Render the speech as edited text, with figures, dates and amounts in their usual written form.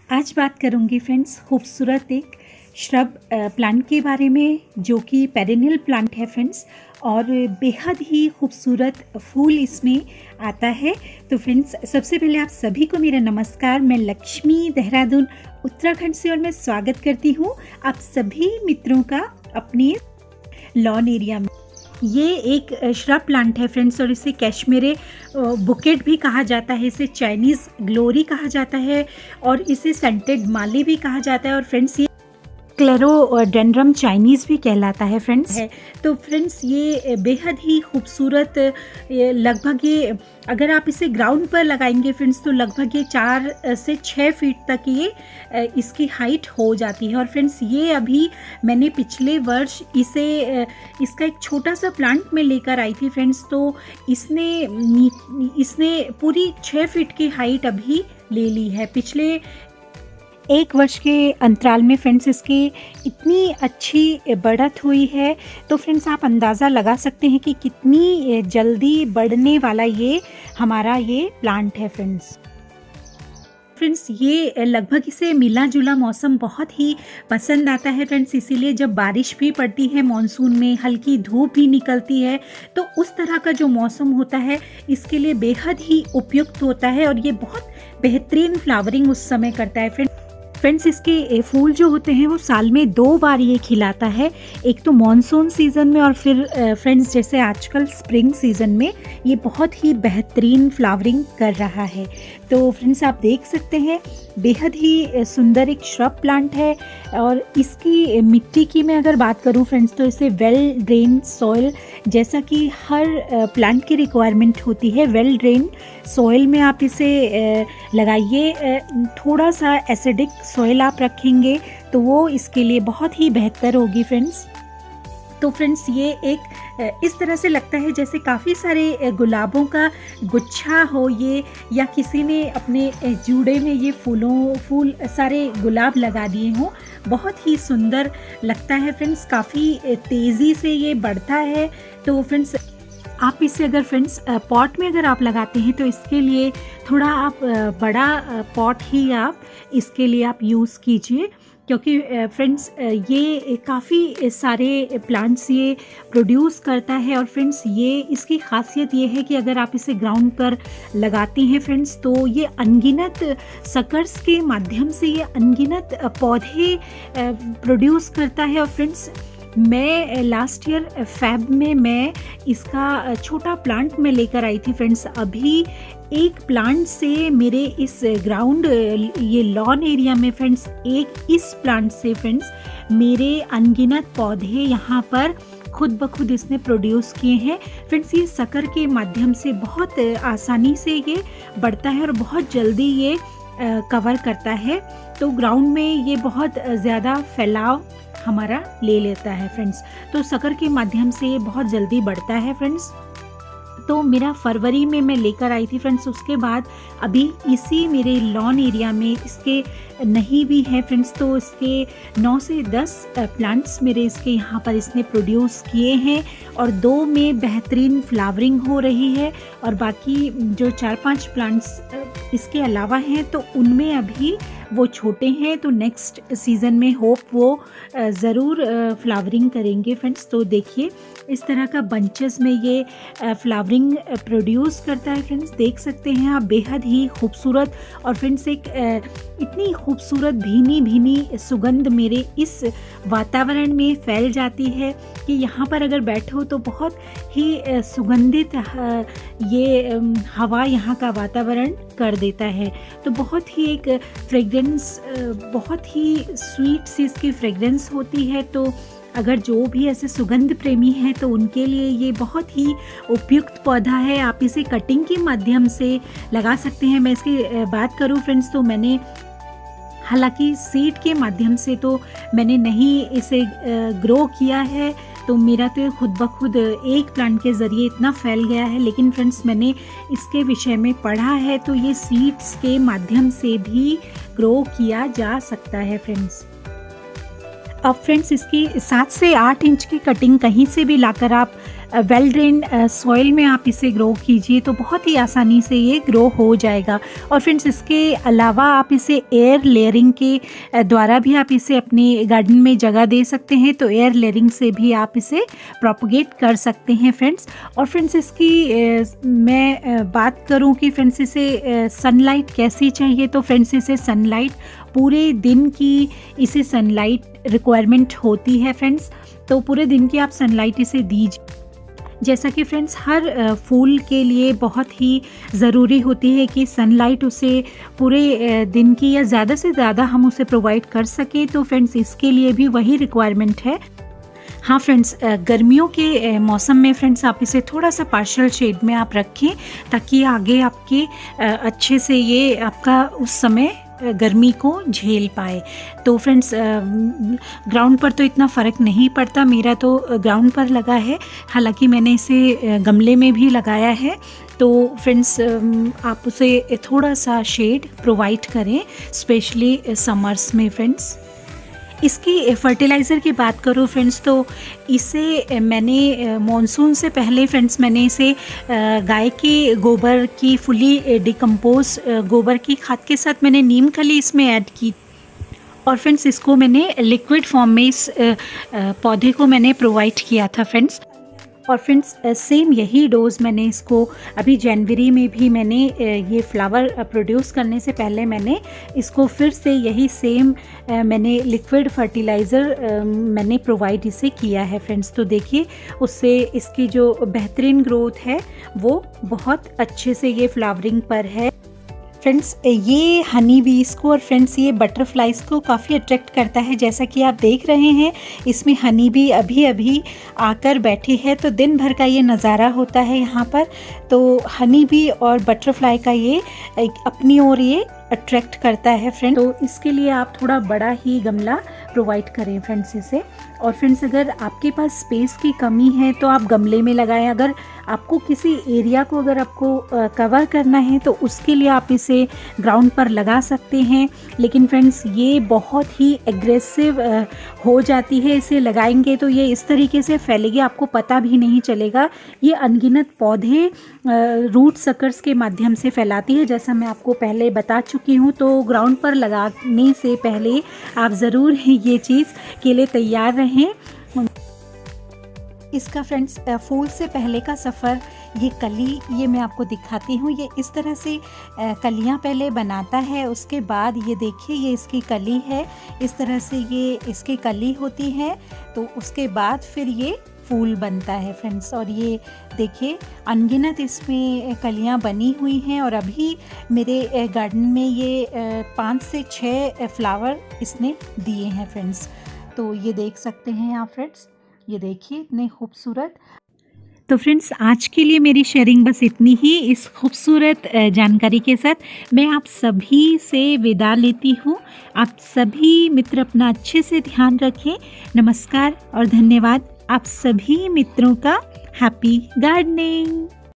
आज बात करूंगी फ्रेंड्स खूबसूरत एक श्रब प्लांट के बारे में, जो कि पेरेनियल प्लांट है फ्रेंड्स, और बेहद ही खूबसूरत फूल इसमें आता है। तो फ्रेंड्स, सबसे पहले आप सभी को मेरा नमस्कार। मैं लक्ष्मी, देहरादून, उत्तराखंड से, और मैं स्वागत करती हूँ आप सभी मित्रों का अपने लॉन एरिया में। ये एक श्रब प्लांट है फ्रेंड्स, और इसे कश्मीरी बुकेट भी कहा जाता है, इसे चाइनीज़ ग्लोरी कहा जाता है, और इसे सेंटेड माली भी कहा जाता है। और फ्रेंड्स, ये क्लेरोडेंड्रम चाइनीज़ भी कहलाता है फ्रेंड्स है। तो फ्रेंड्स, ये बेहद ही खूबसूरत, लगभग ये अगर आप इसे ग्राउंड पर लगाएंगे फ्रेंड्स, तो लगभग ये 4 से 6 फीट तक ये इसकी हाइट हो जाती है। और फ्रेंड्स, ये अभी मैंने पिछले वर्ष इसका एक छोटा सा प्लांट में लेकर आई थी फ्रेंड्स, तो इसने पूरी 6 फीट की हाइट अभी ले ली है। पिछले 1 वर्ष के अंतराल में फ्रेंड्स इसकी इतनी अच्छी बढ़त हुई है। तो फ्रेंड्स, आप अंदाज़ा लगा सकते हैं कि कितनी जल्दी बढ़ने वाला ये हमारा ये प्लांट है फ्रेंड्स। ये लगभग इसे मिला जुला मौसम बहुत ही पसंद आता है फ्रेंड्स, इसीलिए जब बारिश भी पड़ती है मॉनसून में, हल्की धूप भी निकलती है, तो उस तरह का जो मौसम होता है इसके लिए बेहद ही उपयुक्त होता है, और ये बहुत बेहतरीन फ्लावरिंग उस समय करता है फ्रेंड्स। इसके फूल जो होते हैं वो साल में 2 बार ये खिलाता है, एक तो मॉनसून सीज़न में, और फिर फ्रेंड्स जैसे आजकल स्प्रिंग सीज़न में ये बहुत ही बेहतरीन फ्लावरिंग कर रहा है। तो फ्रेंड्स, आप देख सकते हैं बेहद ही सुंदर एक श्रब प्लांट है। और इसकी मिट्टी की मैं अगर बात करूं फ्रेंड्स, तो इसे वेल ड्रेन सॉइल, जैसा कि हर प्लांट की रिक्वायरमेंट होती है, वेल ड्रेन सॉइल में आप इसे लगाइए। थोड़ा सा एसिडिक सॉइल आप रखेंगे तो वो इसके लिए बहुत ही बेहतर होगी फ्रेंड्स। तो फ्रेंड्स, ये एक इस तरह से लगता है जैसे काफ़ी सारे गुलाबों का गुच्छा हो ये, या किसी ने अपने जूड़े में ये फूल सारे गुलाब लगा दिए हों। बहुत ही सुंदर लगता है फ्रेंड्स, काफ़ी तेज़ी से ये बढ़ता है। तो फ्रेंड्स, आप इसे अगर फ्रेंड्स पॉट में अगर आप लगाते हैं तो इसके लिए थोड़ा आप बड़ा पॉट ही आप इसके लिए आप यूज़ कीजिए, क्योंकि फ्रेंड्स ये काफ़ी सारे प्लांट्स ये प्रोड्यूस करता है। और फ्रेंड्स, ये इसकी खासियत ये है कि अगर आप इसे ग्राउंड पर लगाती हैं फ्रेंड्स, तो ये अनगिनत सकर्स के माध्यम से ये अनगिनत पौधे प्रोड्यूस करता है। और फ्रेंड्स, मैं लास्ट ईयर फेब में मैं इसका छोटा प्लांट में लेकर आई थी फ्रेंड्स। अभी एक प्लांट से मेरे इस ग्राउंड ये लॉन एरिया में फ्रेंड्स, एक इस प्लांट से फ्रेंड्स मेरे अनगिनत पौधे यहाँ पर खुद ब खुद इसने प्रोड्यूस किए हैं फ्रेंड्स। ये शक्कर के माध्यम से बहुत आसानी से ये बढ़ता है और बहुत जल्दी ये कवर करता है। तो ग्राउंड में ये बहुत ज़्यादा फैलाव हमारा ले लेता है फ्रेंड्स। तो शक्कर के माध्यम से ये बहुत जल्दी बढ़ता है फ्रेंड्स। तो मेरा फरवरी में मैं लेकर आई थी फ्रेंड्स, उसके बाद अभी इसी मेरे लॉन एरिया में इसके नहीं भी हैं फ्रेंड्स, तो इसके 9 से 10 प्लांट्स मेरे इसके यहाँ पर इसने प्रोड्यूस किए हैं, और 2 में बेहतरीन फ्लावरिंग हो रही है, और बाकी जो 4-5 प्लांट्स इसके अलावा हैं तो उनमें अभी वो छोटे हैं। तो नेक्स्ट सीज़न में होप वो ज़रूर फ्लावरिंग करेंगे फ्रेंड्स। तो देखिए, इस तरह का बंचेस में ये फ्लावरिंग प्रोड्यूस करता है फ्रेंड्स, देख सकते हैं आप, बेहद ही खूबसूरत। और फ्रेंड्स, एक इतनी खूबसूरत भीनी भीनी सुगंध मेरे इस वातावरण में फैल जाती है कि यहाँ पर अगर बैठो तो बहुत ही सुगंधित ये हवा यहाँ का वातावरण कर देता है। तो बहुत ही एक फ्रेग्रेंस, बहुत ही स्वीट सी इसकी फ्रेग्रेंस होती है। तो अगर जो भी ऐसे सुगंध प्रेमी हैं तो उनके लिए ये बहुत ही उपयुक्त पौधा है। आप इसे कटिंग के माध्यम से लगा सकते हैं। मैं इसकी बात करूं फ्रेंड्स, तो मैंने हालांकि सीड के माध्यम से तो मैंने नहीं इसे ग्रो किया है, तो मेरा तो खुद ब खुद एक प्लांट के ज़रिए इतना फैल गया है। लेकिन फ्रेंड्स, मैंने इसके विषय में पढ़ा है, तो ये सीड्स के माध्यम से भी ग्रो किया जा सकता है फ्रेंड्स। अब फ्रेंड्स, इसकी 7 से 8 इंच की कटिंग कहीं से भी लाकर आप वेल ड्रेन सॉइल में आप इसे ग्रो कीजिए तो बहुत ही आसानी से ये ग्रो हो जाएगा। और फ्रेंड्स इसके अलावा आप इसे एयर लेयरिंग के द्वारा भी आप इसे अपने गार्डन में जगह दे सकते हैं, तो एयर लेयरिंग से भी आप इसे प्रोपगेट कर सकते हैं फ्रेंड्स। और फ्रेंड्स इसकी मैं बात करूं कि फ्रेंड्स इसे सनलाइट कैसी चाहिए, तो फ्रेंड्स इसे सनलाइट पूरे दिन की इसे सनलाइट रिक्वायरमेंट होती है फ्रेंड्स, तो पूरे दिन की आप सनलाइट इसे दीजिए। जैसा कि फ्रेंड्स हर फूल के लिए बहुत ही ज़रूरी होती है कि सनलाइट उसे पूरे दिन की या ज़्यादा से ज़्यादा हम उसे प्रोवाइड कर सकें, तो फ्रेंड्स इसके लिए भी वही रिक्वायरमेंट है। हाँ फ्रेंड्स, गर्मियों के मौसम में फ्रेंड्स आप इसे थोड़ा सा पार्शियल शेड में आप रखें ताकि आगे आपके अच्छे से ये आपका उस समय गर्मी को झेल पाए। तो फ्रेंड्स ग्राउंड पर तो इतना फ़र्क नहीं पड़ता, मेरा तो ग्राउंड पर लगा है, हालांकि मैंने इसे गमले में भी लगाया है। तो फ्रेंड्स आप उसे थोड़ा सा शेड प्रोवाइड करें, स्पेशली समर्स में फ्रेंड्स। इसकी फर्टिलाइज़र की बात करूँ फ्रेंड्स, तो इसे मैंने मॉनसून से पहले फ्रेंड्स मैंने इसे गाय के गोबर की फुली डिकम्पोज गोबर की खाद के साथ मैंने नीम खली इसमें ऐड की, और फ्रेंड्स इसको मैंने लिक्विड फॉर्म में इस पौधे को मैंने प्रोवाइड किया था फ्रेंड्स। और फ्रेंड्स सेम यही डोज मैंने इसको अभी जनवरी में भी मैंने ये फ्लावर प्रोड्यूस करने से पहले मैंने इसको फिर से यही सेम मैंने लिक्विड फर्टिलाइज़र मैंने प्रोवाइड इसे किया है फ्रेंड्स। तो देखिए उससे इसकी जो बेहतरीन ग्रोथ है वो बहुत अच्छे से ये फ्लावरिंग पर है फ्रेंड्स। ये हनी बीज को और फ्रेंड्स ये बटरफ्लाइज को काफ़ी अट्रैक्ट करता है, जैसा कि आप देख रहे हैं इसमें हनी बी अभी अभी आकर बैठी है, तो दिन भर का ये नज़ारा होता है यहाँ पर। तो हनी बी और बटरफ्लाई का ये अपनी ओर ये अट्रैक्ट करता है फ्रेंड। तो इसके लिए आप थोड़ा बड़ा ही गमला प्रोवाइड करें फ्रेंड्स इसे। और फ्रेंड्स अगर आपके पास स्पेस की कमी है तो आप गमले में लगाएं, अगर आपको किसी एरिया को अगर आपको कवर करना है तो उसके लिए आप इसे ग्राउंड पर लगा सकते हैं। लेकिन फ्रेंड्स ये बहुत ही एग्रेसिव हो जाती है, इसे लगाएंगे तो ये इस तरीके से फैलेगी आपको पता भी नहीं चलेगा। ये अनगिनत पौधे रूट सकर्स के माध्यम से फैलाती है, जैसा मैं आपको पहले बता चुकी हूँ। तो ग्राउंड पर लगाने से पहले आप ज़रूर ये चीज़ के लिए तैयार रहें। इसका फ्रेंड्स फूल से पहले का सफ़र, ये कली ये मैं आपको दिखाती हूँ। ये इस तरह से कलियाँ पहले बनाता है, उसके बाद ये देखिए ये इसकी कली है, इस तरह से ये इसकी कली होती है, तो उसके बाद फिर ये फूल बनता है फ्रेंड्स। और ये देखिए अनगिनत इसमें कलियां बनी हुई हैं, और अभी मेरे गार्डन में ये 5 से 6 फ्लावर इसने दिए हैं फ्रेंड्स। तो ये देख सकते हैं आप फ्रेंड्स, ये देखिए इतने खूबसूरत। तो फ्रेंड्स आज के लिए मेरी शेयरिंग बस इतनी ही। इस खूबसूरत जानकारी के साथ मैं आप सभी से विदा लेती हूँ। आप सभी मित्र अपना अच्छे से ध्यान रखें। नमस्कार और धन्यवाद आप सभी मित्रों का। Happy gardening.